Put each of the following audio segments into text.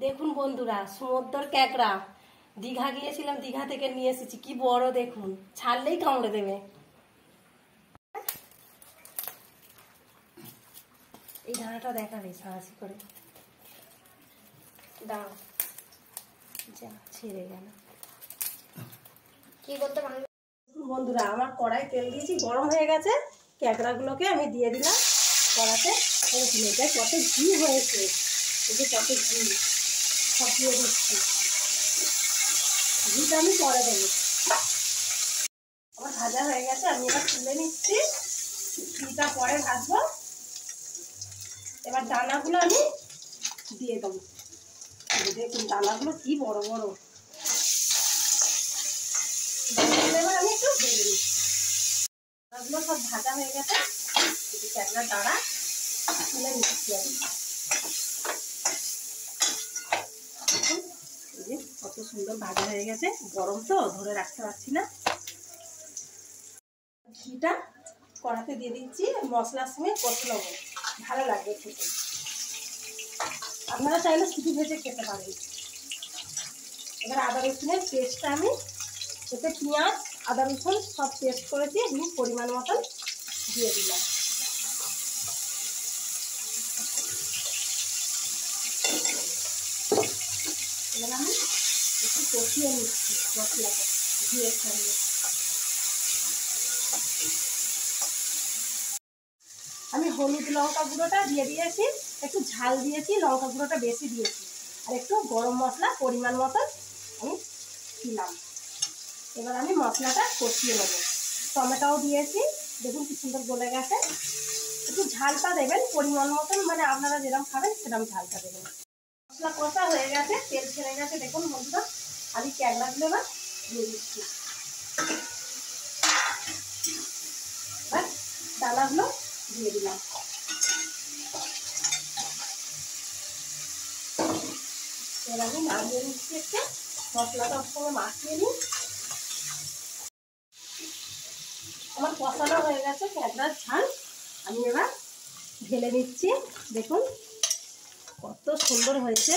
দেখুন বন্ধুরা, সমুদ্রের ক্যাকড়া দীঘা গিয়েছিলাম, দীঘা থেকে নিয়ে এসেছি। কি বড় দেখুন, ছাড়লেই কামড়ে দেবে। এই ডানাটা দেখাবে সাহায্য করে, দাও। যা ছেড়ে গেল। কি করতে পারবে বন্ধুরা? আমার কড়াই তেল দিয়েছি, গরম হয়ে গেছে। ক্যাকড়াগুলোকে আমি দিয়ে দিলাম কড়াতে। এটা কত ঘি হয়েছে, এই যে কত ঘি, সব দিয়ে দিচ্ছি। ঘিটা আমি পরে দেবো। আমার ভাজা হয়ে গেছে, আমি এবার তুলে নিচ্ছি। ঘিটা পরে ভাজবো। এবার দানাগুলো আমি দিয়ে দেবো। দেখুন দানাগুলো কি বড় বড়। এবার আমি একটু ভেজে নিচ্ছি। দানাগুলো সব ভাজা হয়ে গেছে, ক্যাকড়ার দানা তুলে নিচ্ছি আমি। কত সুন্দর ভাজা হয়ে গেছে, গরম তো ধরে রাখতে পারছি না। ঘিটা কড়াতে দিয়ে দিচ্ছি, মশলার সঙ্গে কষে নেবো, ভালো লাগবে খেতে। আপনারা চাইলে শুধু ভেজে খেতে পারেন। এবার আদা রসুনের পেস্টটা আমি এতে পেঁয়াজ আদা রসুন সব পেস্ট করেছি, আমি পরিমাণ মতন দিয়ে দিলাম। এবার আমি একটু কষিয়ে নিচ্ছি মশলাটা ঘিয়ের সঙ্গে। আমি হলুদ লঙ্কা গুঁড়োটা দিয়ে দিয়েছি, একটু ঝাল দিয়েছি, লঙ্কা গুঁড়োটা বেশি দিয়েছি, আর একটু গরম মশলা পরিমাণ মতন আমি দিলাম। এবার আমি মশলাটা কষিয়ে নেবো। টমেটোও দিয়েছি, দেখুন কি সুন্দর গলে গেছে। একটু ঝালটা দেবেন পরিমাণ মতন, মানে আপনারা যেরকম খাবেন সেরকম ঝালটা দেবেন। মশলা কষা হয়ে গেছে, তেল ছেড়ে গেছে, দেখুন বন্ধুরা। আমি ক্যাকড়াগুলো এবার দিয়ে দিচ্ছি। এবার ডালাগুলো দিয়ে দিলাম। এবার আমি নামিয়ে নিচ্ছি, একটু মশলাটা ওর সঙ্গে মাখিয়ে নিই। আমার কষানো হয়ে গেছে ক্যাকড়ার ঝাল, আমি এবার ঢেলে নিচ্ছি। দেখুন কত সুন্দর হয়েছে।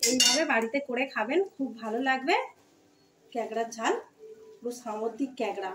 এইভাবে বাড়িতে করে খাবেন, খুব ভালো লাগবে। ক্যাকড়ার ঝাল, পুরো সামুদ্রিক ক্যাকড়া।